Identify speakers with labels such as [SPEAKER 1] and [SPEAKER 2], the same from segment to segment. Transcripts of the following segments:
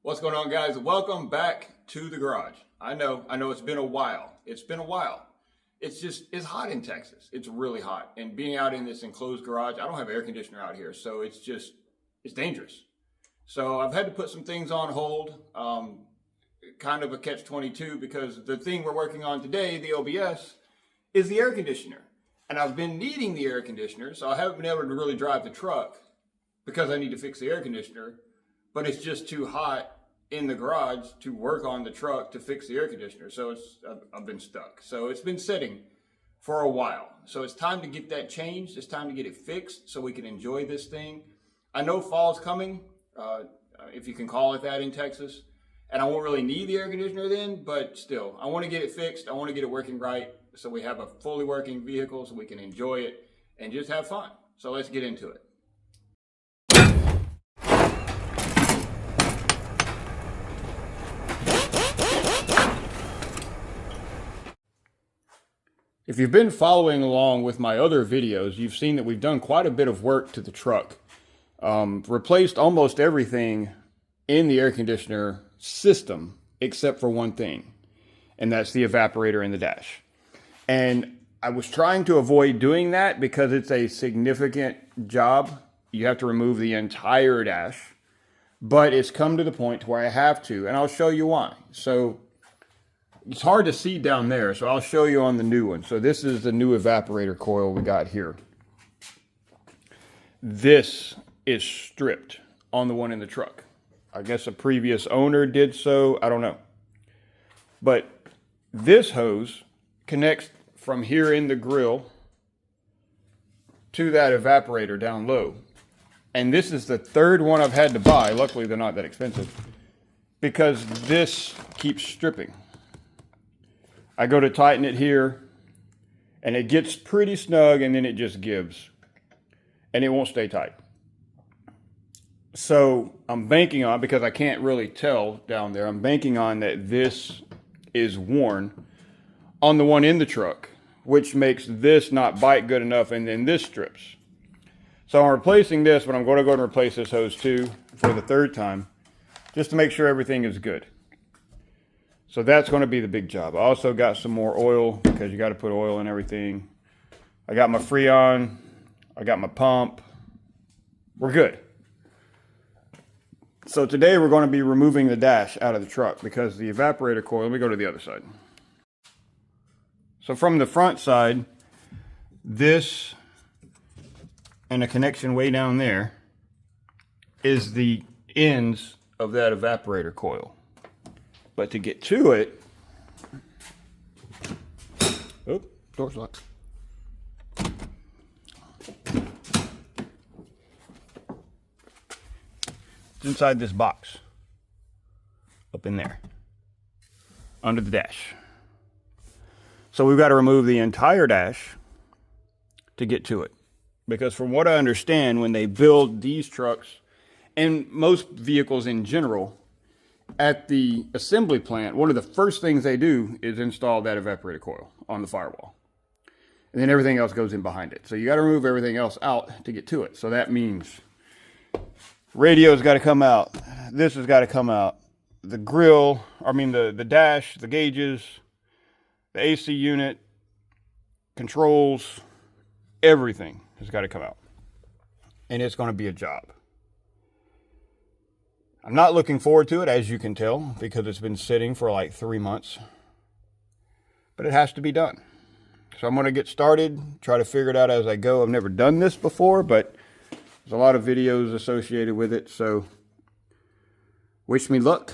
[SPEAKER 1] What's going on, guys? Welcome back to the garage. I know it's been a while. It's hot in Texas. It's really hot. And being out in this enclosed garage, I don't have air conditioner out here, so it's dangerous. So I've had to put some things on hold, kind of a catch-22, because the thing we're working on today, the OBS, is the air conditioner. And I've been needing the air conditioner, so I haven't been able to really drive the truck because I need to fix the air conditioner, but it's just too hot in the garage to work on the truck to fix the air conditioner. So I've been stuck. So it's been sitting for a while. So it's time to get that changed. It's time to get it fixed so we can enjoy this thing. I know fall's coming, if you can call it that in Texas, and I won't really need the air conditioner then, but still, I want to get it fixed. I want to get it working right so we have a fully working vehicle so we can enjoy it and just have fun. So let's get into it. If you've been following along with my other videos, you've seen that we've done quite a bit of work to the truck. Replaced almost everything in the air conditioner system except for one thing, and that's the evaporator in the dash. And I was trying to avoid doing that because it's a significant job. You have to remove the entire dash, but it's come to the point where I have to, and I'll show you why. So it's hard to see down there, so I'll show you on the new one. So this is the new evaporator coil we got here. This is stripped on the one in the truck. I guess a previous owner did so, I don't know. But this hose connects from here in the grill to that evaporator down low. And this is the third one I've had to buy. Luckily, they're not that expensive because this keeps stripping. I go to tighten it here, and it gets pretty snug, and then it just gives. And it won't stay tight. So I'm banking on, because I can't really tell down there, I'm banking on that this is worn on the one in the truck, which makes this not bite good enough, and then this strips. So I'm replacing this, but I'm going to go and replace this hose too for the third time, just to make sure everything is good. So that's going to be the big job. I also got some more oil because you got to put oil in everything. I got my Freon. I got my pump. We're good. So today we're going to be removing the dash out of the truck because the evaporator coil, let me go to the other side. So from the front side, this and a connection way down there is the ends of that evaporator coil. But to get to it, oh, door's locked. It's inside this box, up in there, under the dash. So we've got to remove the entire dash to get to it. Because from what I understand, when they build these trucks, and most vehicles in general, at the assembly plant, one of the first things they do is install that evaporator coil on the firewall. And then everything else goes in behind it. So you got to remove everything else out to get to it. So that means radio's got to come out. This has got to come out. The grill, the dash, the gauges, the AC unit, controls, everything has got to come out. And it's going to be a job. I'm not looking forward to it, as you can tell, because it's been sitting for like 3 months. But it has to be done. So I'm going to get started, try to figure it out as I go. I've never done this before, but there's a lot of videos associated with it. So wish me luck.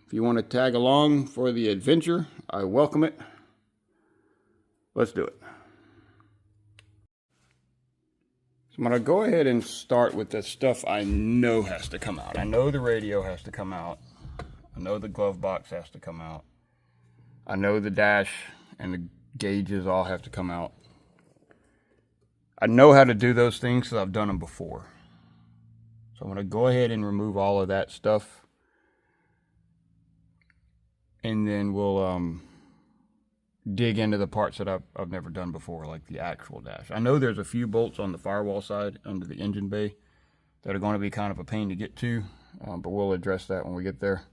[SPEAKER 1] If you want to tag along for the adventure, I welcome it. Let's do it. So I'm going to go ahead and start with the stuff I know has to come out. I know the radio has to come out. I know the glove box has to come out. I know the dash and the gauges all have to come out. I know how to do those things because I've done them before. So I'm going to go ahead and remove all of that stuff. And then we'll dig into the parts that I've never done before, like the actual dash. I know there's a few bolts on the firewall side under the engine bay that are going to be kind of a pain to get to. but we'll address that when we get there.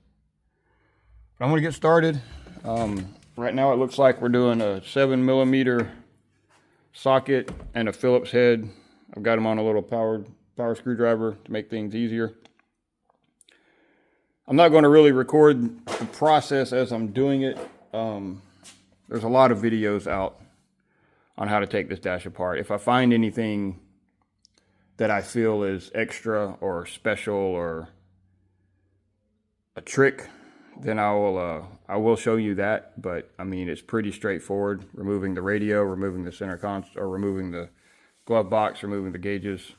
[SPEAKER 1] But I'm going to get started. Right now it looks like we're doing a 7mm socket and a Phillips head. I've got them on a little power screwdriver to make things easier. I'm not going to really record the process as I'm doing it. There's a lot of videos out on how to take this dash apart. If I find anything that I feel is extra or special or a trick, then I will show you that. But I mean, it's pretty straightforward. Removing the radio, removing the center console, or removing the glove box, removing the gauges.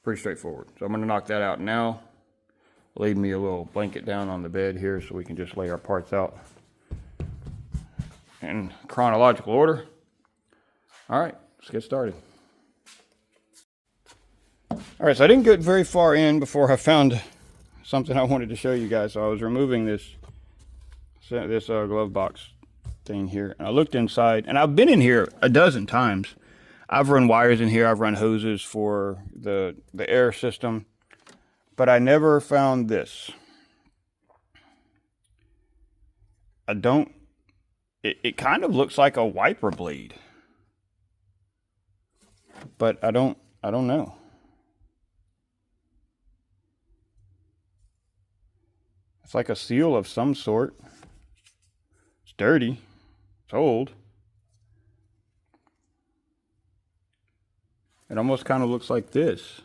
[SPEAKER 1] Pretty straightforward. So I'm going to knock that out now. Leave me a little blanket down on the bed here so we can just lay our parts out in chronological order. All right, let's get started. All right, so I didn't get very far in before I found something I wanted to show you guys. So I was removing this glove box thing here, and I looked inside, and I've been in here a dozen times. I've run wires in here. I've run hoses for the air system, but I never found this. It kind of looks like a wiper blade, but I don't know. It's like a seal of some sort. It's dirty. It's old. It almost kind of looks like this,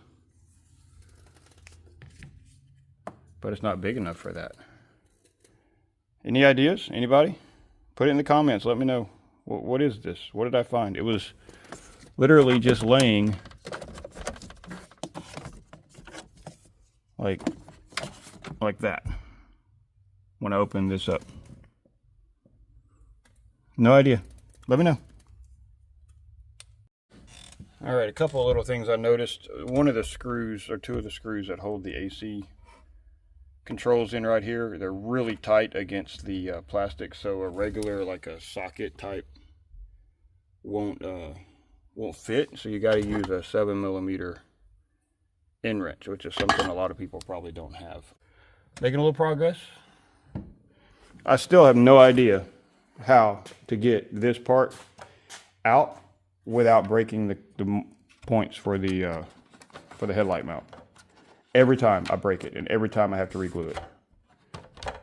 [SPEAKER 1] but it's not big enough for that. Any ideas? Anybody? Put it in the comments. Let me know. What is this? What did I find? It was literally just laying like that when I opened this up. No idea. Let me know. All right, a couple of little things I noticed. One of the screws, or two of the screws that hold the AC controls in right here, they're really tight against the plastic, so a regular, like a socket type, won't fit. So you got to use a 7mm end wrench, which is something a lot of people probably don't have. Making a little progress. I still have no idea how to get this part out without breaking the points for the headlight mount. Every time I break it, and every time I have to re-glue it.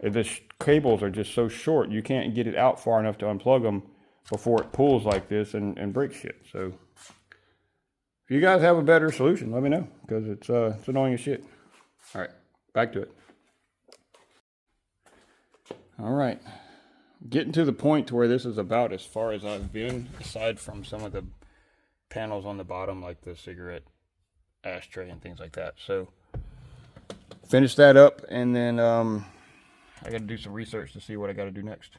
[SPEAKER 1] The cables are just so short, you can't get it out far enough to unplug them before it pulls like this and breaks shit. So if you guys have a better solution, let me know, because it's annoying as shit. All right, back to it. All right. Getting to the point to where this is about as far as I've been, aside from some of the panels on the bottom, like the cigarette ashtray and things like that. So finish that up, and then I got to do some research to see what I got to do next.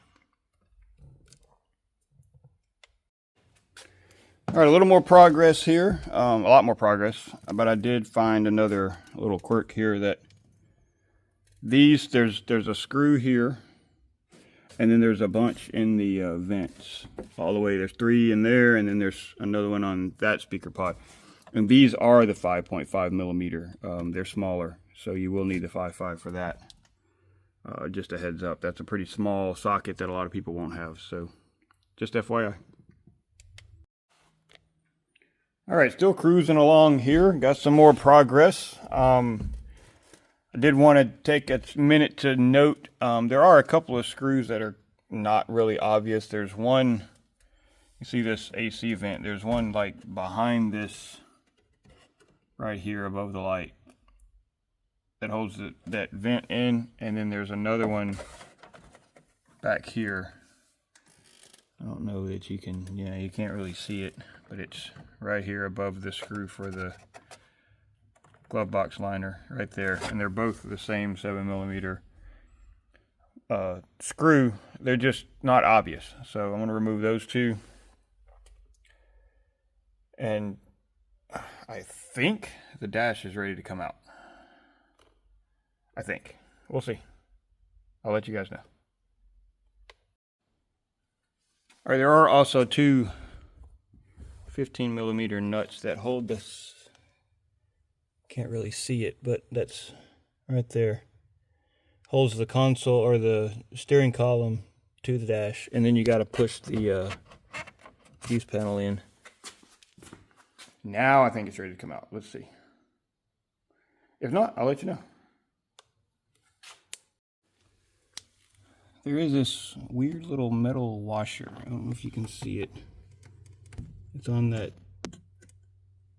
[SPEAKER 1] All right, a little more progress here, a lot more progress, but I did find another little quirk here that there's a screw here. And then there's a bunch in the vents all the way. There's 3 in there, and then there's another one on that speaker pod. And these are the 5.5mm. They're smaller, so you will need the 5.5 for that. Just a heads up. That's a pretty small socket that a lot of people won't have. So just FYI. All right, still cruising along here. Got some more progress. I did want to take a minute to note, there are a couple of screws that are not really obvious. There's one, you see this AC vent, there's one like behind this right here above the light that holds that vent in, and then there's another one back here. I don't know that you can, you can't really see it, but it's right here above the screw for the glove box liner right there, and they're both the same 7mm screw. They're just not obvious, so I'm going to remove those two, and I think the dash is ready to come out. I think. We'll see. I'll let you guys know. All right, there are also 2 15mm nuts that hold this. Can't really see it, but that's
[SPEAKER 2] right there. Holds the console or the steering column to the dash, and then you got to push the fuse panel in.
[SPEAKER 1] Now I think it's ready to come out. Let's see. If not, I'll let you know.
[SPEAKER 2] There is this weird little metal washer. I don't know if you can see it. It's on that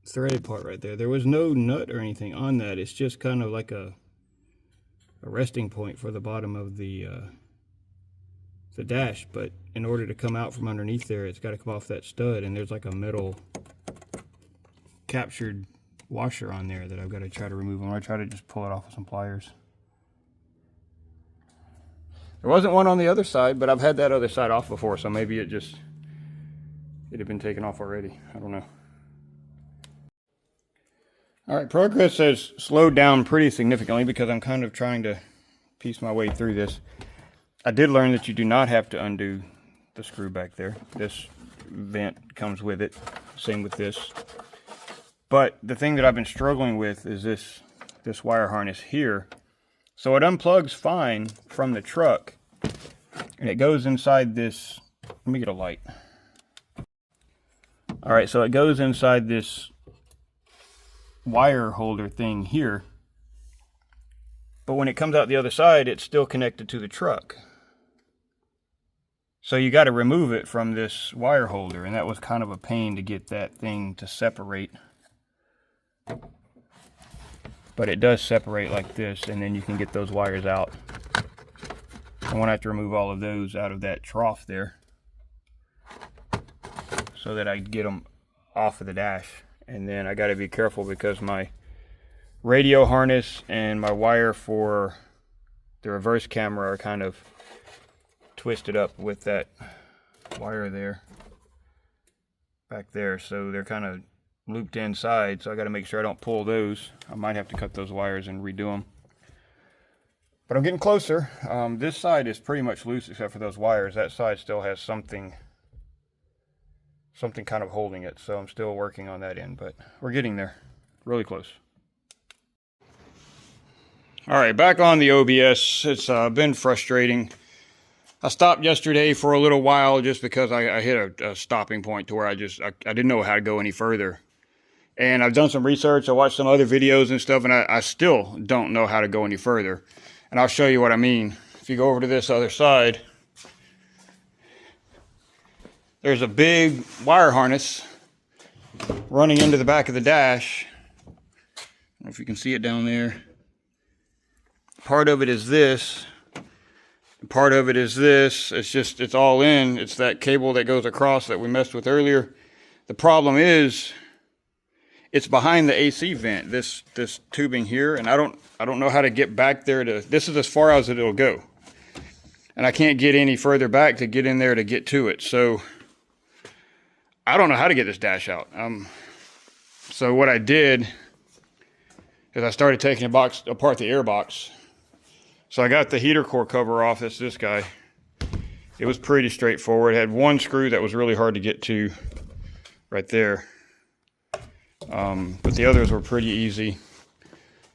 [SPEAKER 2] threaded part right there. There was no nut or anything on that. It's just kind of like a resting point for the bottom of the dash. But in order to come out from underneath there, it's got to come off that stud, and there's like a metal captured washer on there that I've got to try to remove. I'm going to try to just pull it off with some pliers.
[SPEAKER 1] There wasn't one on the other side, but I've had that other side off before, so maybe it had been taken off already. I don't know. All right, progress has slowed down pretty significantly because I'm kind of trying to piece my way through this. I did learn that you do not have to undo the screw back there. This vent comes with it. Same with this. But the thing that I've been struggling with is this wire harness here. So it unplugs fine from the truck, and it goes inside this. Let me get a light. All right, so it goes inside this wire holder thing here, but when it comes out the other side, it's still connected to the truck. So you got to remove it from this wire holder, and that was kind of a pain to get that thing to separate. But it does separate like this, and then you can get those wires out. I want to have to remove all of those out of that trough there so that I get them off of the dash. And then I got to be careful because my radio harness and my wire for the reverse camera are kind of twisted up with that wire there back there, so they're kind of looped inside, so I got to make sure I don't pull those. I might have to cut those wires and redo them, but I'm getting closer. This side is pretty much loose except for those wires. That side still has something kind of holding it, so I'm still working on that end, but we're getting there, really close. All right, back on the OBS. It's been frustrating. I stopped yesterday for a little while just because I hit a stopping point to where I didn't know how to go any further. And I've done some research, I watched some other videos and stuff, and I still don't know how to go any further. And I'll show you what I mean. If you go over to this other side, there's a big wire harness running into the back of the dash. I don't know if you can see it down there. Part of it is this. Part of it is this. It's all in. It's that cable that goes across that we messed with earlier. The problem is it's behind the AC vent, this tubing here, and I don't know how to get back there to, this is as far as it'll go. And I can't get any further back to get in there to get to it. So I don't know how to get this dash out. So what I did is I started taking apart the air box. So I got the heater core cover off. That's this guy. It was pretty straightforward. It had one screw that was really hard to get to right there. But the others were pretty easy.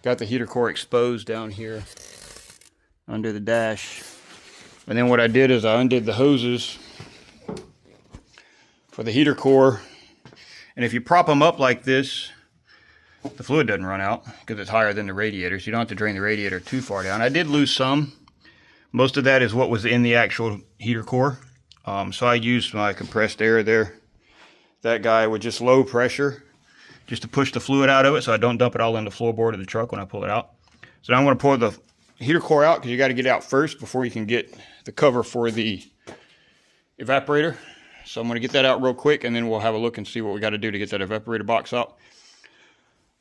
[SPEAKER 1] Got the heater core exposed down here under the dash. And then what I did is I undid the hoses for the heater core. And if you prop them up like this, the fluid doesn't run out because it's higher than the radiator, so you don't have to drain the radiator too far down. I did lose some. Most of that is what was in the actual heater core. So I used my compressed air there. That guy with just low pressure, just to push the fluid out of it so I don't dump it all in the floorboard of the truck when I pull it out. So now I'm going to pour the heater core out because you got to get it out first before you can get the cover for the evaporator. So I'm going to get that out real quick, and then we'll have a look and see what we got to do to get that evaporator box out.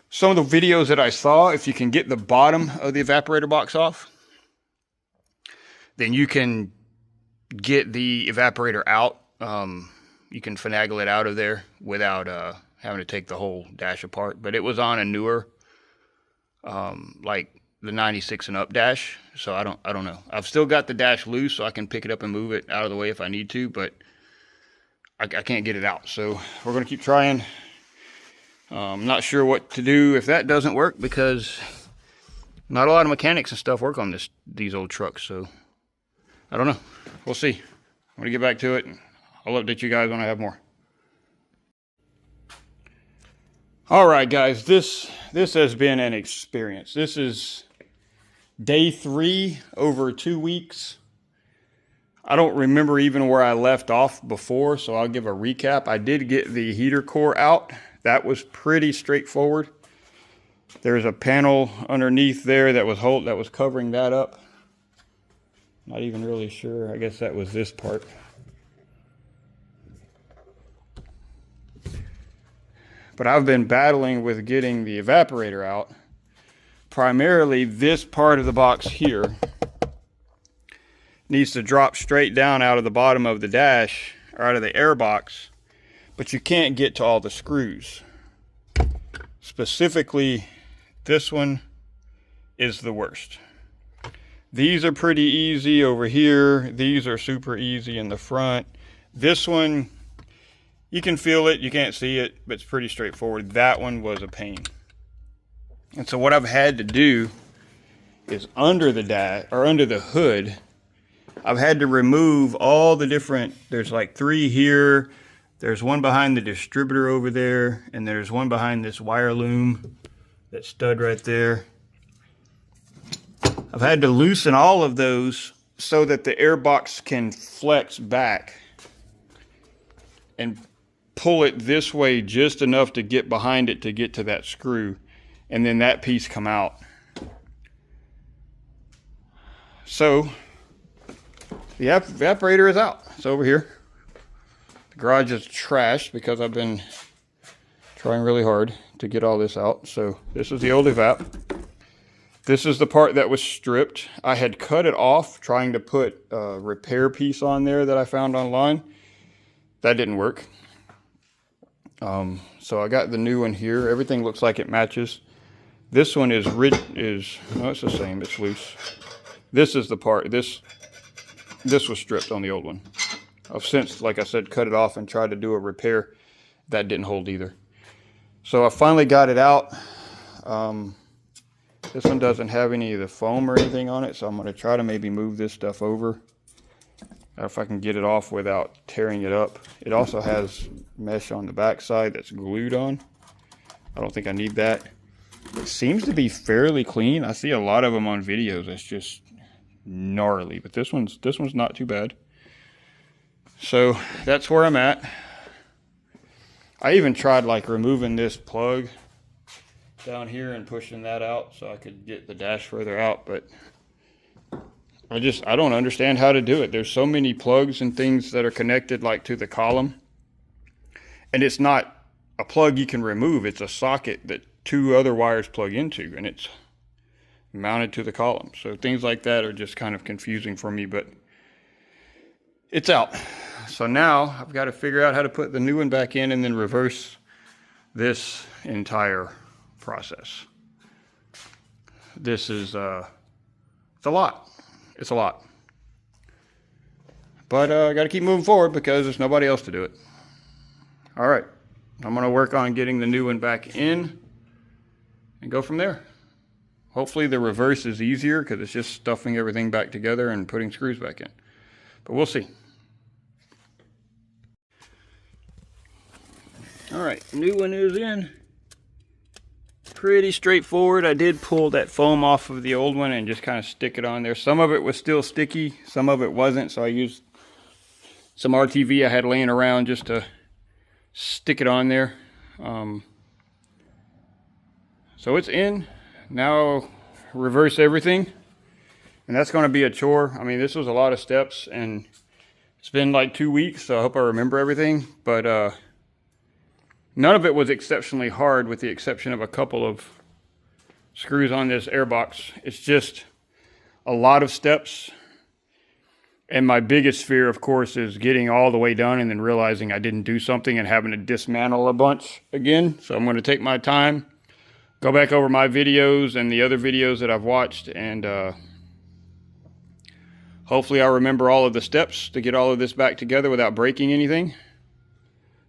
[SPEAKER 1] Some of the videos that I saw, if you can get the bottom of the evaporator box off, then you can get the evaporator out. You can finagle it out of there without having to take the whole dash apart. But it was on a newer, like the 96 and up dash, so I don't know. I've still got the dash loose, so I can pick it up and move it out of the way if I need to, but I can't get it out. So we're going to keep trying. I'm not sure what to do if that doesn't work, because
[SPEAKER 2] Not a lot of mechanics and stuff work on these old trucks, so I don't know. We'll see. I'm gonna get back to it, and I'll update you guys when I have more. All right, guys, this has been an experience. This is day 3 over 2 weeks. I don't remember even where I left off before, so I'll give a recap. I did get the heater core out. That was pretty straightforward. There's a panel underneath there that was covering that up. Not even really sure. I guess that was this part. But I've been battling with getting the evaporator out. Primarily this part of the box here needs to drop straight down out of the bottom of the dash, or out of the air box, but you can't get to all the screws. Specifically, this one is the worst. These are pretty easy over here. These are super easy in the front. This one, you can feel it, you can't see it, but it's pretty straightforward. That one was a pain. And so what I've had to do is under the hood, I've had to remove all the different, there's like 3 here, there's one behind the distributor over there, and there's one behind this wire loom, that stud right there. I've had to loosen all of those so that the air box can flex back and pull it this way just enough to get behind it to get to that screw, and then that piece come out. So the evaporator is out. It's over here. The garage is trashed because I've been trying really hard to get all this out. So this is the old evap. This is the part that was stripped. I had cut it off trying to put a repair piece on there that I found online. That didn't work. So I got the new one here. Everything looks like it matches. This one no, it's the same, it's loose. This is the part, this was stripped on the old one. I've since, like I said, cut it off and tried to do a repair. That didn't hold either. So I finally got it out. This one doesn't have any of the foam or anything on it, so I'm going to try to maybe move this stuff over if I can get it off without tearing it up. It also has mesh on the back side that's glued on. I don't think I need that. It seems to be fairly clean. I see a lot of them on videos. It's just gnarly, but this one's not too bad. So that's where I'm at. I even tried like removing this plug down here and pushing that out so I could get the dash further out, but I don't understand how to do it. There's so many plugs and things that are connected like to the column, and it's not a plug you can remove. It's a socket that 2 other wires plug into, and it's mounted to the column. So things like that are just kind of confusing for me, but it's out. So now I've got to figure out how to put the new one back in and then reverse this entire process. This is it's a lot. It's a lot. But I got to keep moving forward because there's nobody else to do it. All right. I'm going to work on getting the new one back in and go from there. Hopefully the reverse is easier because it's just stuffing everything back together and putting screws back in. But we'll see. All right, new one is in. Pretty straightforward. I did pull that foam off of the old one and just kind of stick it on there. Some of it was still sticky, some of it wasn't, so I used some RTV I had laying around just to stick it on there. So it's in. Now reverse everything, and that's going to be a chore. I mean, this was a lot of steps, and it's been like 2 weeks, so I hope I remember everything, but none of it was exceptionally hard with the exception of a couple of screws on this airbox. It's just a lot of steps, and my biggest fear, of course, is getting all the way done and then realizing I didn't do something and having to dismantle a bunch again. So I'm going to take my time, go back over my videos and the other videos that I've watched, and hopefully I'll remember all of the steps to get all of this back together without breaking anything.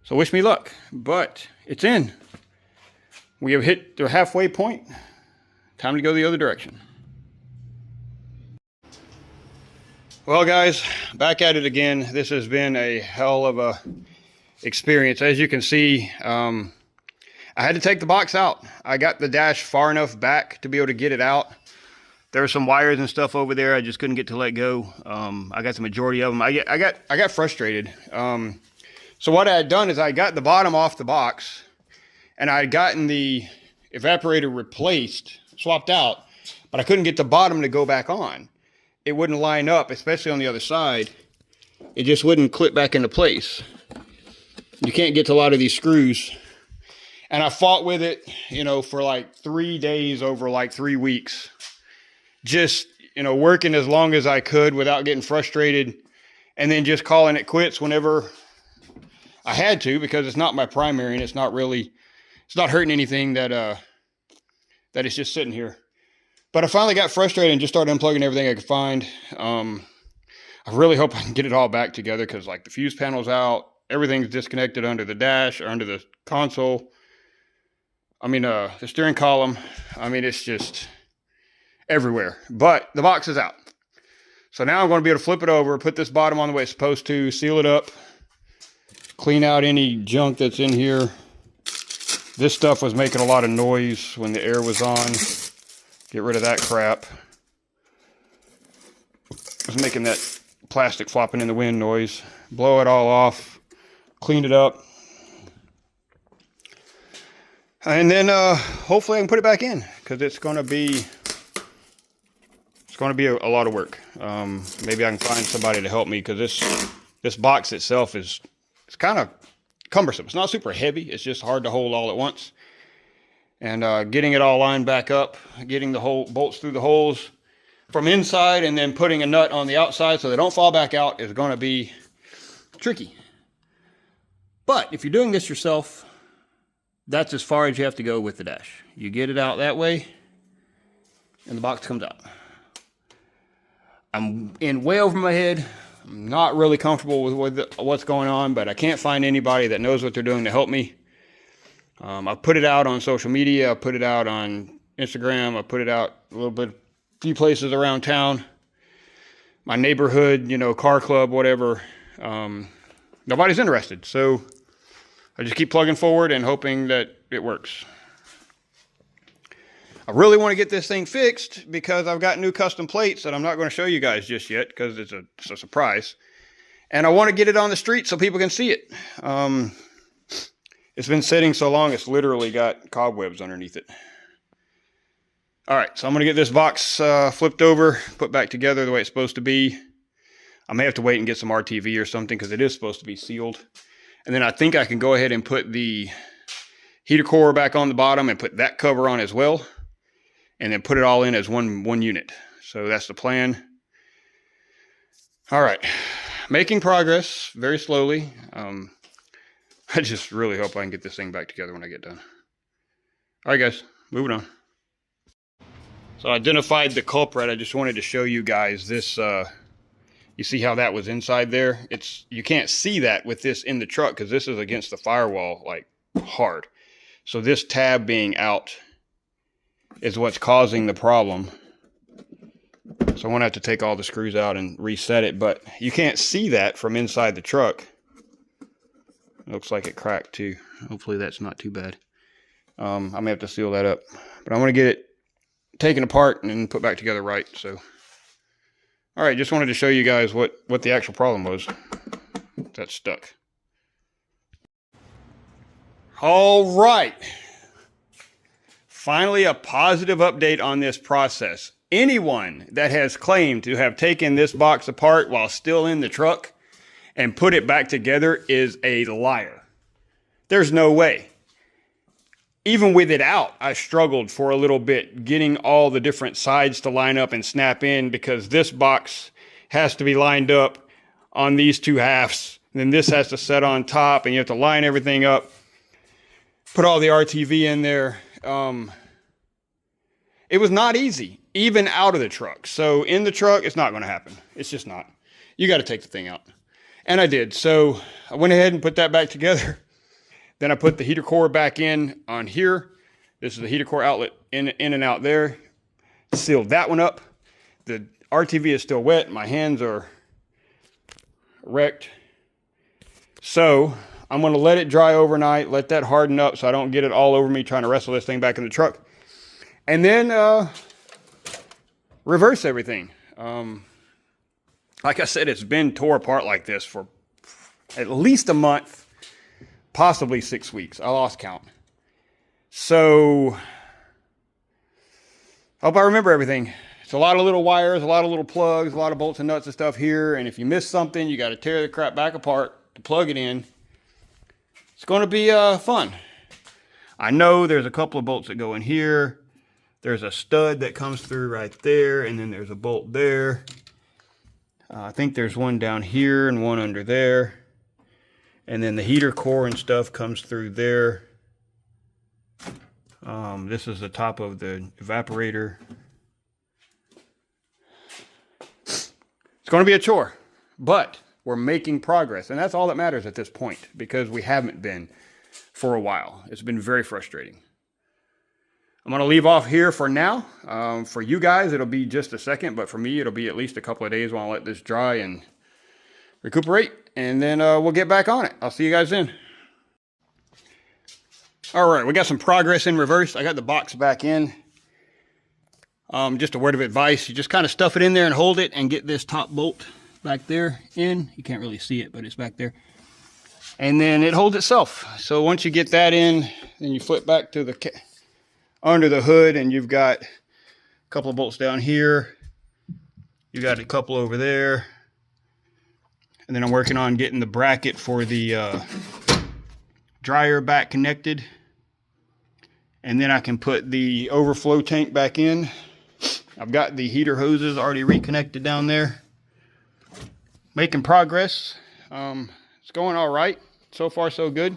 [SPEAKER 2] So wish me luck, but it's in. We have hit the halfway point. Time to go the other direction. Well, guys, back at it again. This has been a hell of a experience. As you can see, I had to take the box out. I got the dash far enough back to be able to get it out. There were some wires and stuff over there I just couldn't get to let go. I got the majority of them. I got frustrated. So what I had done is I got the bottom off the box, and I had gotten the evaporator replaced, swapped out, but I couldn't get the bottom to go back on. It wouldn't line up, especially on the other side. It just wouldn't clip back into place. You can't get to a lot of these screws. And I fought with it, you know, for like 3 days over like 3 weeks. Just, you know, working as long as I could without getting frustrated, and then just calling it quits whenever I had to, because it's not my primary and it's not hurting anything that it's just sitting here. But I finally got frustrated and just started unplugging everything I could find. I really hope I can get it all back together, because like the fuse panel's out, everything's disconnected under the dash or under the console. I mean, the steering column. I mean, it's just everywhere. But the box is out. So now I'm going to be able to flip it over, put this bottom on the way it's supposed to, seal it up, clean out any junk that's in here. This stuff was making a lot of noise when the air was on. Get rid of that crap. It was making that plastic flopping in the wind noise. Blow it all off. Clean it up. And then hopefully I can put it back in, because it's going to be a lot of work. Maybe I can find somebody to help me, because this box itself it's kind of cumbersome. It's not super heavy. It's just hard to hold all at once. And getting it all lined back up, getting the whole bolts through the holes from inside, and then putting a nut on the outside so they don't fall back out is going to be tricky. But if you're doing this yourself, that's as far as you have to go with the dash. You get it out that way, and the box comes out. I'm in way over my head. I'm not really comfortable with what's going on, but I can't find anybody that knows what they're doing to help me. I put it out on social media. I put it out on Instagram. I put it out a few places around town. My neighborhood, you know, car club, whatever. Nobody's interested. So I just keep plugging forward and hoping that it works. I really want to get this thing fixed, because I've got new custom plates that I'm not going to show you guys just yet, because it's a surprise. And I want to get it on the street so people can see it. It's been sitting so long, it's literally got cobwebs underneath it. All right, so I'm going to get this box flipped over, put back together the way it's supposed to be. I may have to wait and get some RTV or something, because it is supposed to be sealed. And then I think I can go ahead and put the heater core back on the bottom and put that cover on as well, and then put it all in as one unit. So that's the plan. All right, making progress very slowly. I just really hope I can get this thing back together when I get done. All right, guys, moving on. So I identified the culprit. I just wanted to show you guys this. You see how that was inside there? You can't see that with this in the truck, because this is against the firewall like hard. So this tab being out is what's causing the problem. So I'm gonna have to take all the screws out and reset it, but you can't see that from inside the truck. It looks like it cracked too. Hopefully that's not too bad. I may have to seal that up, but I want to get it taken apart and then put back together right. So, all right, just wanted to show you guys what the actual problem was that's stuck. All right. Finally, a positive update on this process. Anyone that has claimed to have taken this box apart while still in the truck and put it back together is a liar. There's no way. Even with it out, I struggled for a little bit getting all the different sides to line up and snap in, because this box has to be lined up on these two halves. And then this has to set on top, and you have to line everything up, put all the RTV in there. It was not easy, even out of the truck. So in the truck, it's not going to happen. It's just not. You got to take the thing out. And I did. So I went ahead and put that back together. Then I put the heater core back in on here. This is the heater core outlet in and out there. Sealed that one up. The RTV is still wet. My hands are wrecked. So I'm going to let it dry overnight, let that harden up so I don't get it all over me trying to wrestle this thing back in the truck. And then reverse everything. Like I said, it's been tore apart like this for at least a month, possibly 6 weeks. I lost count. So I hope I remember everything. It's a lot of little wires, a lot of little plugs, a lot of bolts and nuts and stuff here. And if you miss something, you got to tear the crap back apart to plug it in. It's going to be fun. I know there's a couple of bolts that go in here. There's a stud that comes through right there, and then there's a bolt there. I think there's one down here and one under there. And then the heater core and stuff comes through there. This is the top of the evaporator. It's going to be a chore, but we're making progress. And that's all that matters at this point, because we haven't been for a while. It's been very frustrating. I'm going to leave off here for now. For you guys, it'll be just a second, but for me, it'll be at least a couple of days while I let this dry and recuperate, and then we'll get back on it. I'll see you guys then. All right, we got some progress in reverse. I got the box back in. Just a word of advice, you just kind of stuff it in there and hold it and get this top bolt back there in. You can't really see it, but it's back there. And then it holds itself. So once you get that in, then you flip back to the under the hood, and you've got a couple of bolts down here. You got a couple over there. And then I'm working on getting the bracket for the dryer back connected. And then I can put the overflow tank back in. I've got the heater hoses already reconnected down there. Making progress. It's going all right. So far, so good.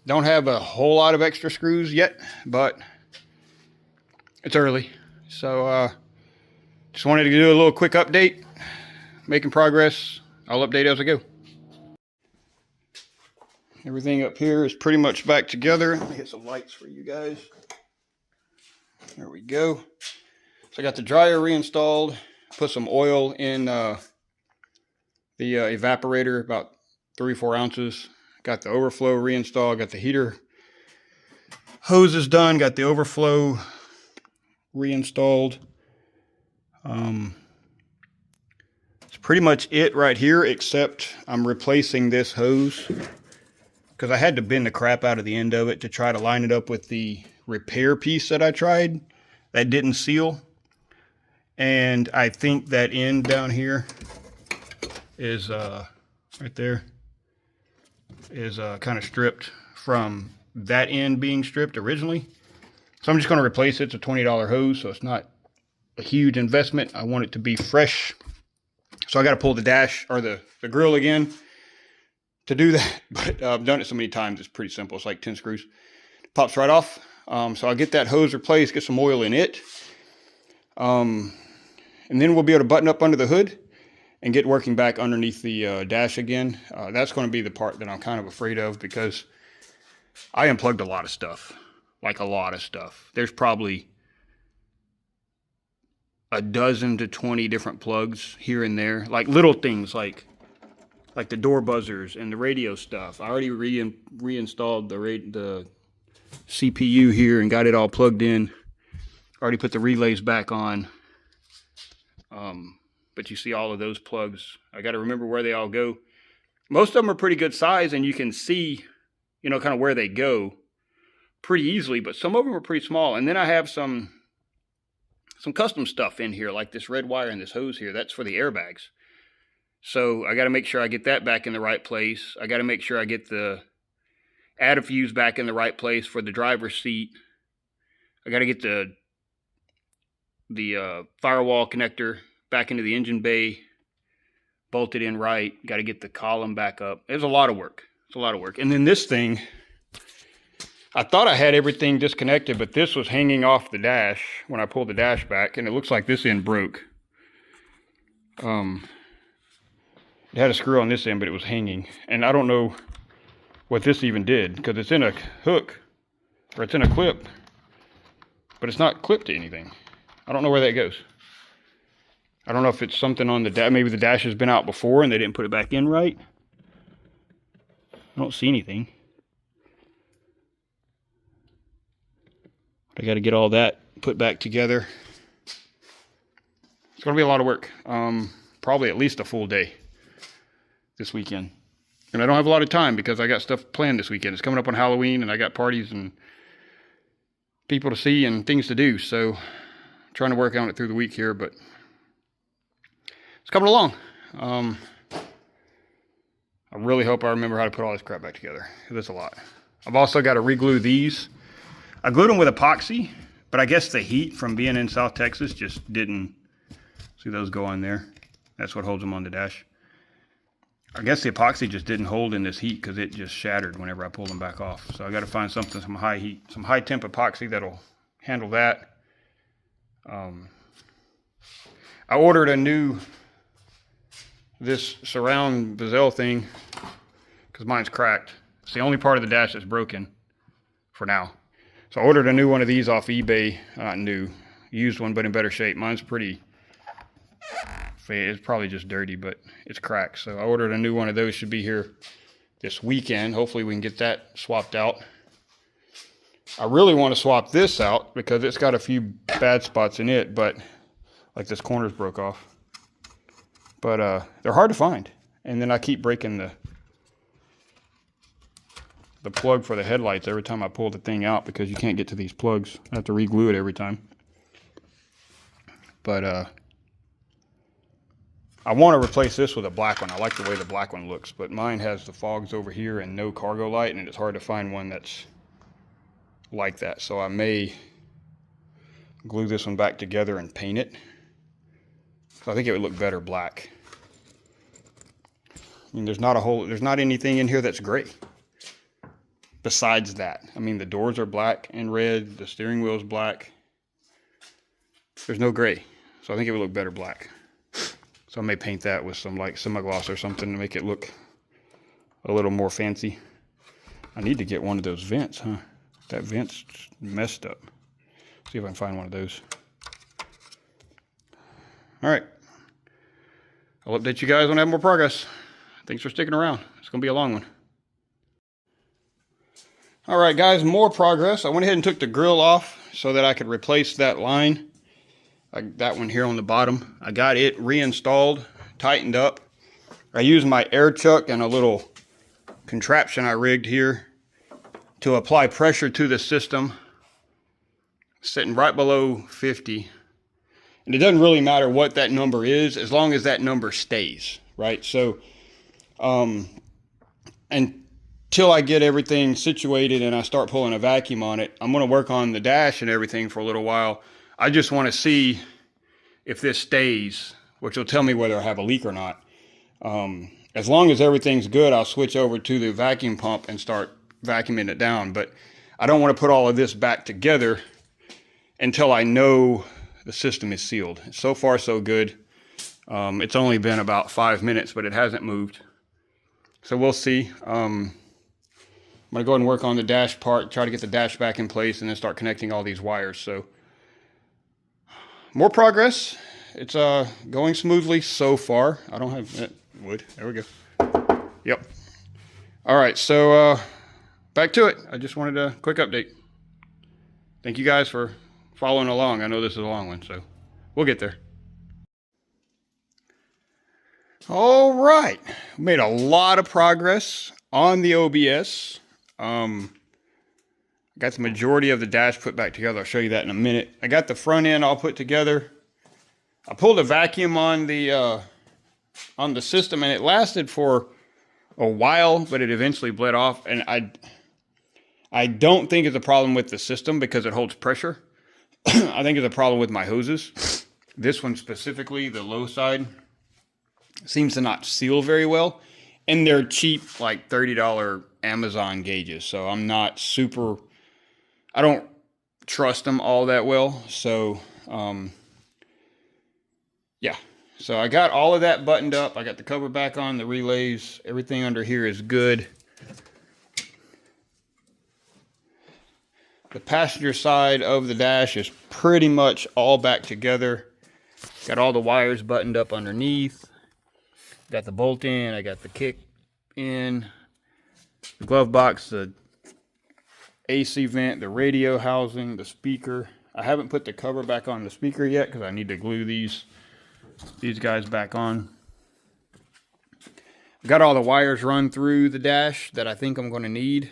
[SPEAKER 2] Don't have a whole lot of extra screws yet, but it's early. So just wanted to do a little quick update. Making progress. I'll update as I go. Everything up here is pretty much back together. Let me get some lights for you guys. There we go. So I got the dryer reinstalled. Put some oil in the evaporator, about 3-4 ounces. Got the overflow reinstalled. Got the heater hoses done. Got the overflow reinstalled. It's pretty much it right here, except I'm replacing this hose because I had to bend the crap out of the end of it to try to line it up with the repair piece that I tried that didn't seal. And I think that end down here is right there is kind of stripped from that end being stripped originally. So I'm just going to replace it. It's a $20 hose, so it's not a huge investment. I want it to be fresh. So I got to pull the dash or the grill again to do that. But I've done it so many times, it's pretty simple. It's like 10 screws. Pops right off. So I'll get that hose replaced, get some oil in it. And then we'll be able to button up under the hood and get working back underneath the dash again. That's going to be the part that I'm kind of afraid of, because I unplugged a lot of stuff. Like a lot of stuff. There's probably a dozen to 20 different plugs here and there. Like little things like the door buzzers and the radio stuff. I already reinstalled the CPU here and got it all plugged in. Already put the relays back on. But you see all of those plugs. I got to remember where they all go. Most of them are pretty good size, and you can see, you know, kind of where they go pretty easily, but some of them are pretty small. And then I have some custom stuff in here, like this red wire and this hose here. That's for the airbags. So I got to make sure I get that back in the right place. I got to make sure I get the add a fuse back in the right place for the driver's seat. I got to get the firewall connector back into the engine bay, bolted in right. Got to get the column back up. There's a lot of work. It's a lot of work. And then this thing, I thought I had everything disconnected, but this was hanging off the dash when I pulled the dash back, and it looks like this end broke. It had a screw on this end, but it was hanging. And I don't know what this even did, because it's in a hook, or it's in a clip, but it's not clipped to anything. I don't know where that goes. I don't know if it's something on the dash. Maybe the dash has been out before and they didn't put it back in right. I don't see anything. I got to get all that put back together. It's going to be a lot of work. Probably at least a full day this weekend. And I don't have a lot of time because I got stuff planned this weekend. It's coming up on Halloween and I got parties and people to see and things to do. So I'm trying to work on it through the week here, but it's coming along. I really hope I remember how to put all this crap back together. That's a lot. I've also got to re-glue these. I glued them with epoxy, but I guess the heat from being in South Texas just didn't. See those go on there? That's what holds them on the dash. I guess the epoxy just didn't hold in this heat because it just shattered whenever I pulled them back off. So I got to find something, some high heat, some high temp epoxy that'll handle that. I ordered a new, this surround bezel thing because mine's cracked. It's the only part of the dash that's broken for now. So I ordered a new one of these off eBay, not new, used one, but in better shape. Mine's pretty, it's probably just dirty, but it's cracked. So I ordered a new one of those, should be here this weekend. Hopefully we can get that swapped out. I really want to swap this out because it's got a few bad spots in it, but like this corner's broke off. But they're hard to find. And then I keep breaking the plug for the headlights every time I pull the thing out because you can't get to these plugs. I have to re-glue it every time. But I want to replace this with a black one. I like the way the black one looks, but mine has the fogs over here and no cargo light, and it's hard to find one that's like that. So I may glue this one back together and paint it. So I think it would look better black. I mean, there's not anything in here that's gray. Besides that, I mean, the doors are black and red. The steering wheel is black. There's no gray. So I think it would look better black. So I may paint that with some like semi-gloss or something to make it look a little more fancy. I need to get one of those vents, huh? That vent's messed up. See if I can find one of those. All right. I'll update you guys when I have more progress. Thanks for sticking around. It's going to be a long one. All right, guys, more progress. I went ahead and took the grill off so that I could replace that line. That one here on the bottom. I got it reinstalled, tightened up. I used my air chuck and a little contraption I rigged here to apply pressure to the system, sitting right below 50. And it doesn't really matter what that number is as long as that number stays, right? So, until I get everything situated and I start pulling a vacuum on it, I'm going to work on the dash and everything for a little while. I just want to see if this stays, which will tell me whether I have a leak or not. As long as everything's good, I'll switch over to the vacuum pump and start vacuuming it down. But I don't want to put all of this back together until I know the system is sealed. So far, so good. It's only been about 5 minutes, but it hasn't moved. So we'll see. I'm going to go ahead and work on the dash part, try to get the dash back in place, and then start connecting all these wires. So more progress. It's going smoothly so far. I don't have wood. There we go. Yep. All right, so back to it. I just wanted a quick update. Thank you guys for following along. I know this is a long one, so we'll get there. All right, made a lot of progress on the OBS. Got the majority of the dash put back together. I'll show you that in a minute. I got the front end all put together. I pulled a vacuum on the system, and it lasted for a while, but it eventually bled off. And I don't think it's a problem with the system because it holds pressure. I think it's a problem with my hoses. This one specifically, the low side, seems to not seal very well. And they're cheap, like $30 Amazon gauges. So I'm not super, I don't trust them all that well. So, yeah. So I got all of that buttoned up. I got the cover back on, the relays. Everything under here is good. The passenger side of the dash is pretty much all back together. Got all the wires buttoned up underneath. Got the bolt in, I got the kick in, the glove box, the AC vent, the radio housing, the speaker. I haven't put the cover back on the speaker yet because I need to glue these guys back on. I've got all the wires run through the dash that I think I'm going to need.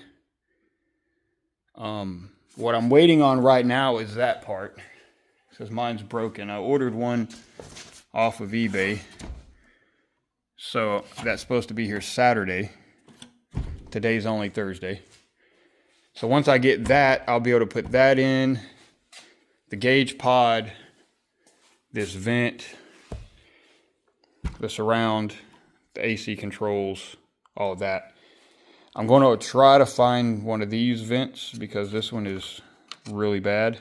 [SPEAKER 2] What I'm waiting on right now is that part, because mine's broken. I ordered one off of eBay, so that's supposed to be here Saturday. Today's only Thursday. So once I get that, I'll be able to put that in, the gauge pod, this vent, the surround, the AC controls, all of that. I'm going to try to find one of these vents because this one is really bad.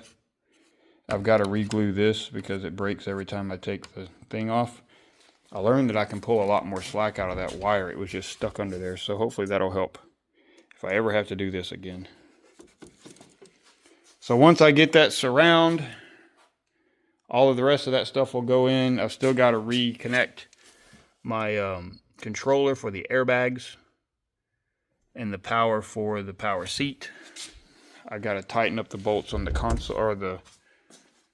[SPEAKER 2] I've got to re-glue this because it breaks every time I take the thing off. I learned that I can pull a lot more slack out of that wire. It was just stuck under there, so hopefully that'll help if I ever have to do this again. So once I get that surround, all of the rest of that stuff will go in. I've still got to reconnect my controller for the airbags and the power for the power seat. I got to tighten up the bolts on the console or the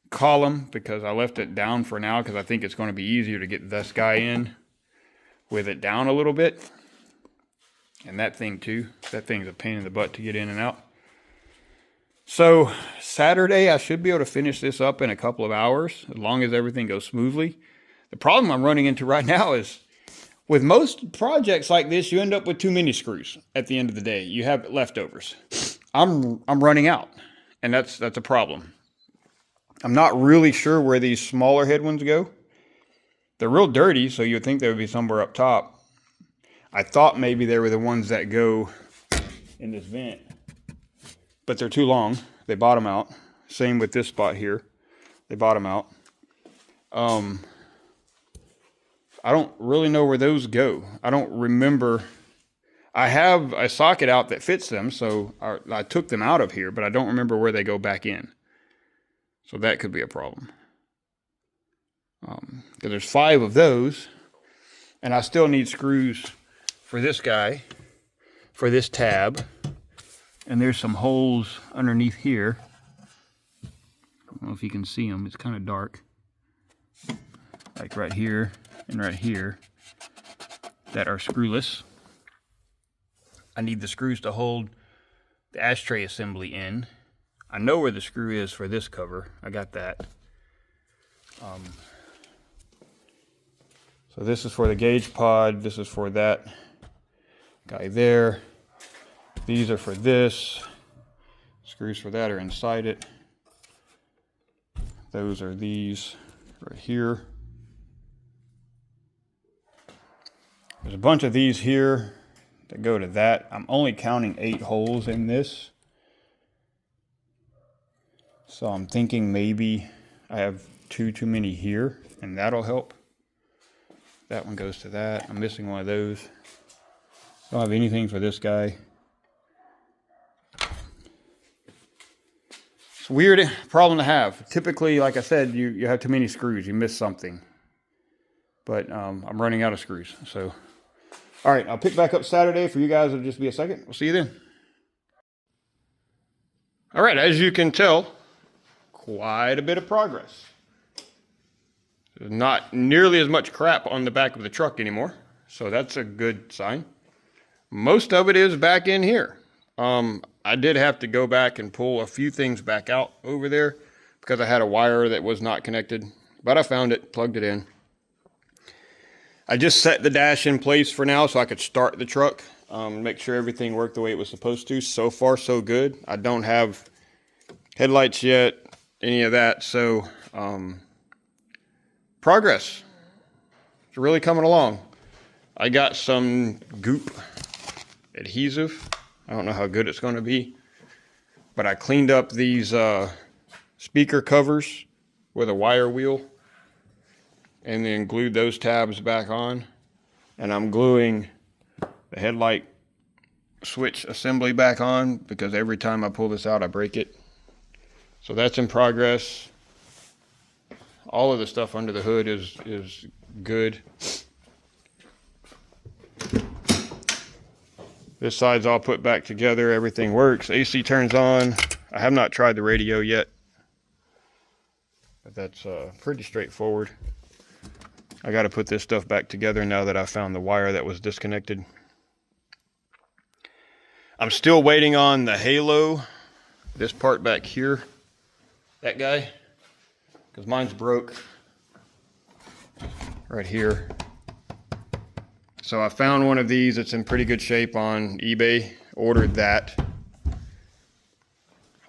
[SPEAKER 2] column because I left it down for now because I think it's going to be easier to get this guy in with it down a little bit. And that thing too. That thing's a pain in the butt to get in and out. So Saturday I should be able to finish this up in a couple of hours as long as everything goes smoothly. The problem I'm running into right now is with most projects like this, you end up with too many screws at the end of the day. You have leftovers. I'm running out, and that's a problem. I'm not really sure where these smaller head ones go. They're real dirty, so you'd think they would be somewhere up top. I thought maybe they were the ones that go in this vent, but they're too long. They bottom out. Same with this spot here. They bottom out. I don't really know where those go. I don't remember. I have a socket out that fits them, so I took them out of here, but I don't remember where they go back in. So that could be a problem. Because there's 5 of those, and I still need screws for this guy, for this tab, and there's some holes underneath here. I don't know if you can see them. It's kind of dark. Like right here and right here that are screwless. I need the screws to hold the ashtray assembly in. I know where the screw is for this cover. I got that. So this is for the gauge pod. This is for that guy there. These are for this. Screws for that are inside it. Those are these right here. There's a bunch of these here that go to that. I'm only counting 8 holes in this. So I'm thinking maybe I have too many here, and that'll help. That one goes to that. I'm missing one of those. Don't have anything for this guy. It's a weird problem to have. Typically, like I said, you have too many screws. You miss something. But I'm running out of screws. So, all right, I'll pick back up Saturday. For you guys, it'll just be a second. We'll see you then. All right, as you can tell, quite a bit of progress. There's not nearly as much crap on the back of the truck anymore, so that's a good sign. Most of it is back in here. I did have to go back and pull a few things back out over there because I had a wire that was not connected, but I found it, plugged it in. I just set the dash in place for now so I could start the truck, make sure everything worked the way it was supposed to. So far, so good. I don't have headlights yet, any of that, so progress. It's really coming along. I got some goop adhesive. I don't know how good it's going to be, but I cleaned up these speaker covers with a wire wheel and then glued those tabs back on, and I'm gluing the headlight switch assembly back on because every time I pull this out I break it. So that's in progress. all of the stuff under the hood is good. This side's all put back together. Everything works. AC turns on. I have not tried the radio yet, but that's pretty straightforward. I got to put this stuff back together now that I found the wire that was disconnected. I'm still waiting on the halo, this part back here, that guy, because mine's broke right here. So I found one of these. It's in pretty good shape on eBay, ordered that.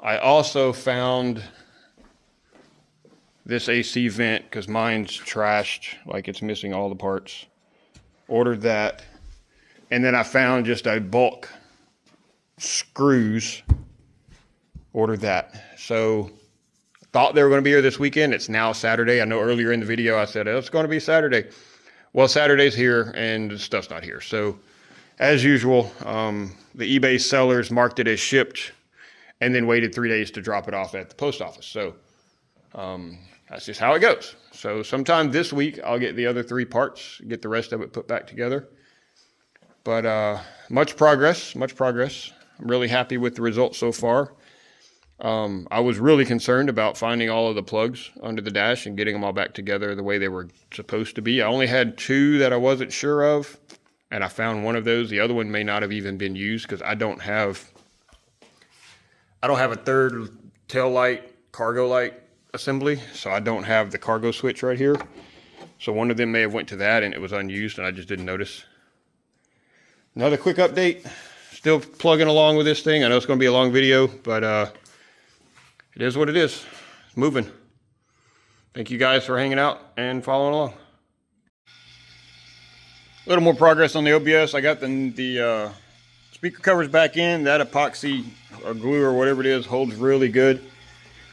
[SPEAKER 2] I also found this AC vent because mine's trashed, like it's missing all the parts. Ordered that. And then I found just a bulk screws. Ordered that. So thought they were going to be here this weekend. It's now Saturday. I know earlier in the video I said, oh, it's going to be Saturday. Well, Saturday's here and the stuff's not here. So as usual, the eBay sellers marked it as shipped and then waited 3 days to drop it off at the post office. So that's just how it goes. So sometime this week, I'll get the other 3 parts, get the rest of it put back together. But much progress, much progress. I'm really happy with the results so far. I was really concerned about finding all of the plugs under the dash and getting them all back together the way they were supposed to be. I only had 2 that I wasn't sure of, and I found one of those. The other one may not have even been used because I don't have a third tail light, cargo light assembly, so I don't have the cargo switch right here. So one of them may have went to that and it was unused and I just didn't notice. Another quick update. Still plugging along with this thing. I know it's going to be a long video, but it is what it is. It's moving. Thank you guys for hanging out and following along. A little more progress on the OBS. I got the speaker covers back in. That epoxy or glue or whatever it is holds really good.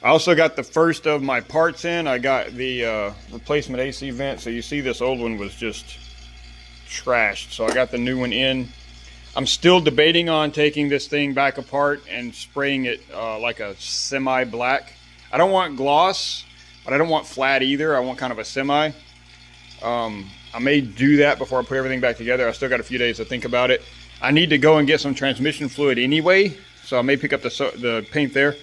[SPEAKER 2] I also got the first of my parts in. I got the replacement AC vent. So you see this old one was just trashed. So I got the new one in. I'm still debating on taking this thing back apart and spraying it like a semi-black. I don't want gloss, but I don't want flat either. I want kind of a semi. I may do that before I put everything back together. I still got a few days to think about it. I need to go and get some transmission fluid anyway, so I may pick up the paint there.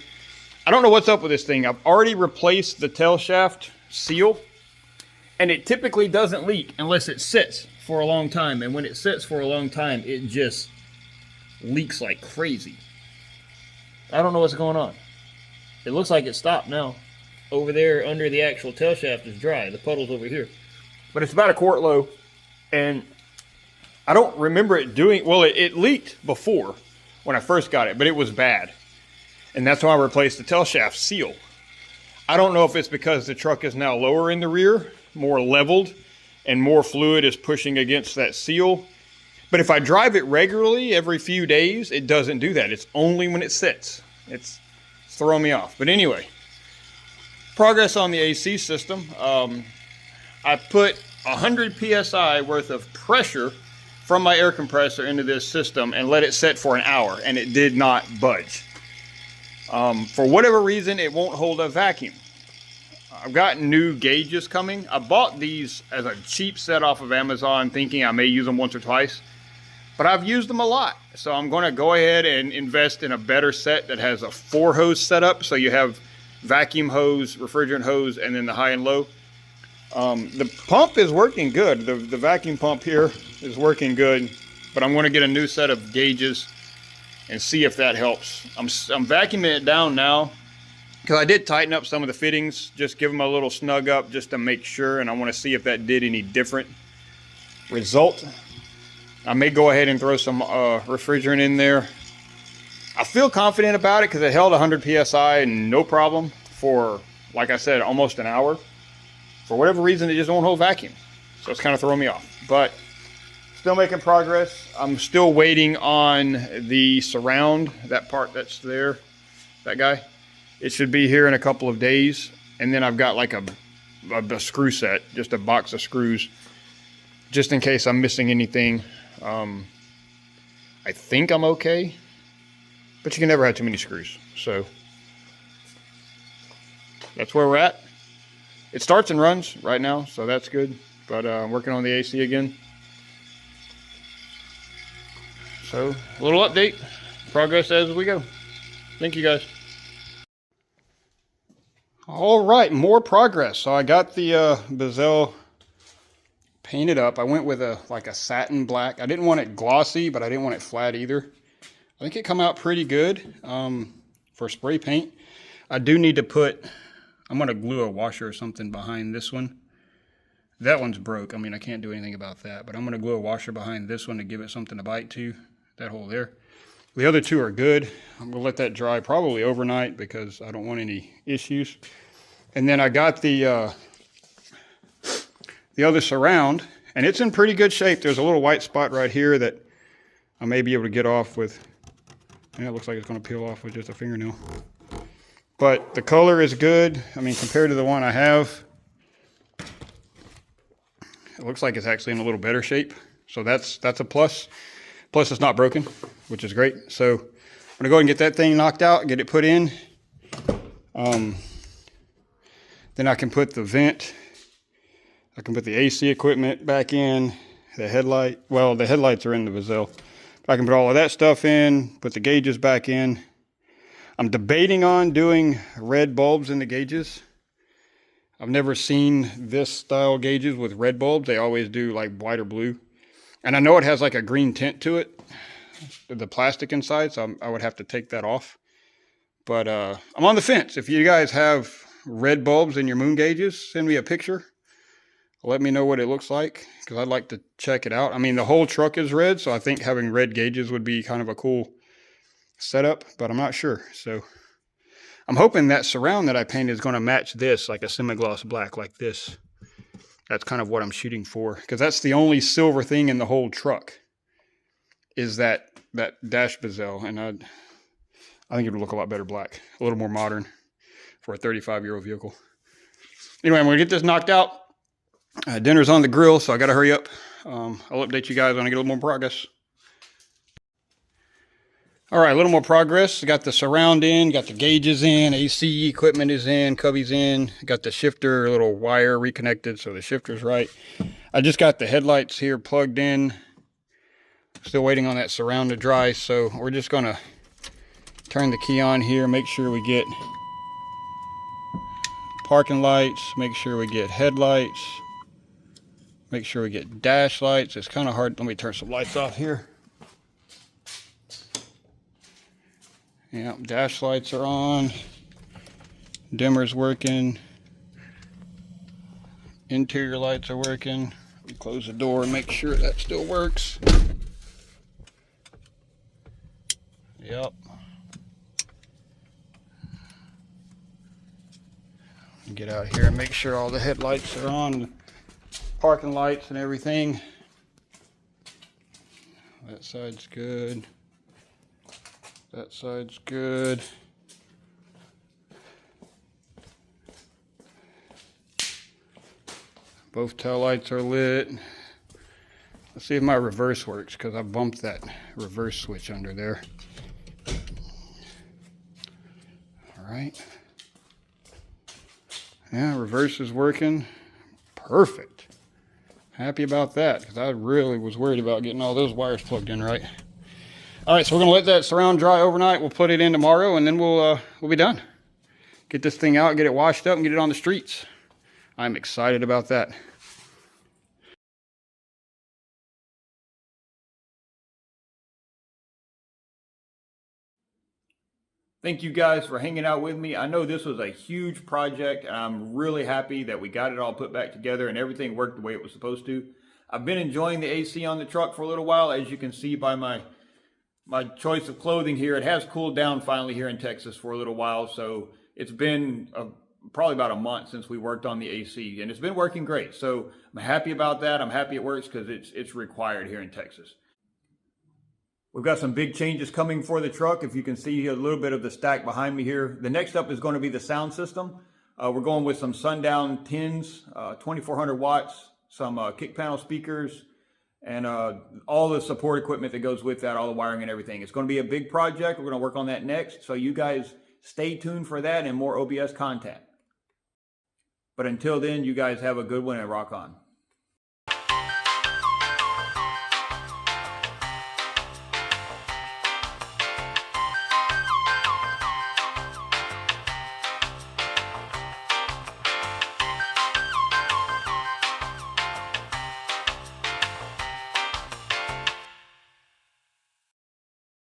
[SPEAKER 2] I don't know what's up with this thing. I've already replaced the tail shaft seal, and it typically doesn't leak unless it sits for a long time, and when it sits for a long time, it just leaks like crazy. I don't know what's going on. It looks like it stopped now. Over there under the actual tail shaft is dry. The puddle's over here. But it's about a quart low, and I don't remember it doing, well, it leaked before when I first got it, but it was bad. And that's why I replaced the tail shaft seal. I don't know if it's because the truck is now lower in the rear, more leveled, and more fluid is pushing against that seal. But if I drive it regularly every few days, it doesn't do that. It's only when it sits. It's throwing me off. But anyway, progress on the AC system. I put 100 PSI worth of pressure from my air compressor into this system and let it set for an hour, and it did not budge. For whatever reason, it won't hold a vacuum. I've got new gauges coming. I bought these as a cheap set off of Amazon thinking I may use them once or twice, but I've used them a lot. So I'm going to go ahead and invest in a better set that has a 4-hose setup. So you have vacuum hose, refrigerant hose, and then the high and low. The pump is working good. The vacuum pump here is working good, but I'm going to get a new set of gauges and see if that helps. I'm vacuuming it down now, because I did tighten up some of the fittings, just give them a little snug up just to make sure, and I want to see if that did any different result. I may go ahead and throw some refrigerant in there. I feel confident about it because it held 100 PSI no problem for, like I said, almost an hour. For whatever reason, it just won't hold vacuum. So it's kind of throwing me off. But still making progress. I'm still waiting on the surround, that part that's there, that guy. It should be here in a couple of days. And then I've got like a screw set, just a box of screws, just in case I'm missing anything. I think I'm okay, but you can never have too many screws. So that's where we're at.
[SPEAKER 1] It starts and runs right now, so that's good. But I'm working on the AC again. So, a little update. Progress as we go. Thank you guys. All right, more progress. So I got the bezel painted up. I went with like a satin black. I didn't want it glossy, but I didn't want it flat either. I think it come out pretty good for spray paint. I do need to put, I'm going to glue a washer or something behind this one. That one's broke. I mean, I can't do anything about that, but I'm going to glue a washer behind this one to give it something to bite to, that hole there. The other two are good. I'm going to let that dry probably overnight because I don't want any issues. And then I got the other surround, and it's in pretty good shape. There's a little white spot right here that I may be able to get off with, and it looks like it's going to peel off with just a fingernail. But the color is good. I mean, compared to the one I have, it looks like it's actually in a little better shape. So that's a plus. Plus it's not broken, which is great. So I'm gonna go ahead and get that thing knocked out, get it put in. Then I can put the vent, I can put the AC equipment back in, the headlight, well, the headlights are in the bezel. I can put all of that stuff in, put the gauges back in. I'm debating on doing red bulbs in the gauges. I've never seen this style gauges with red bulbs. They always do like white or blue. And I know it has like a green tint to it, the plastic inside, so I would have to take that off. But I'm on the fence. If you guys have red bulbs in your moon gauges, send me a picture. Let me know what it looks like, because I'd like to check it out. I mean, the whole truck is red, so I think having red gauges would be kind of a cool setup, but I'm not sure. So I'm hoping that surround that I painted is going to match this, like a semi-gloss black like this. That's kind of what I'm shooting for, because that's the only silver thing in the whole truck is that dash bezel, and I think it would look a lot better black, a little more modern for a 35-year-old vehicle. Anyway, I'm going to get this knocked out. Dinner's on the grill, so I got to hurry up. I'll update you guys when I get a little more progress. All right, a little more progress. I got the surround in, got the gauges in, AC equipment is in, cubby's in. Got the shifter, little wire reconnected, so the shifter's right. I just got the headlights here plugged in. Still waiting on that surround to dry, so we're just gonna turn the key on here, make sure we get parking lights, make sure we get headlights, make sure we get dash lights. It's kind of hard. Let me turn some lights off here. Yeah, dash lights are on, dimmer's working, interior lights are working. We close the door and make sure that still works. Yep. Get out here and make sure all the headlights are on, parking lights and everything. That side's good. That side's good. Both tail lights are lit. Let's see if my reverse works, because I bumped that reverse switch under there. All right. Yeah, reverse is working. Perfect. Happy about that, because I really was worried about getting all those wires plugged in right. All right, so we're gonna let that surround dry overnight. We'll put it in tomorrow, and then we'll be done. Get this thing out, get it washed up, and get it on the streets. I'm excited about that. Thank you guys for hanging out with me. I know this was a huge project, and I'm really happy that we got it all put back together and everything worked the way it was supposed to. I've been enjoying the AC on the truck for a little while, as you can see by my choice of clothing here. It has cooled down finally here in Texas for a little while, so it's been probably about a month since we worked on the AC, and it's been working great. So I'm happy about that. I'm happy it works, because it's required here in Texas. We've got some big changes coming for the truck. If you can see a little bit of the stack behind me here. The next up is going to be the sound system. We're going with some Sundown 10s, 2400 watts, some kick panel speakers, and all the support equipment that goes with that, all the wiring and everything. It's going to be a big project. We're going to work on that next. So you guys stay tuned for that and more OBS content. But until then, you guys have a good one and rock on.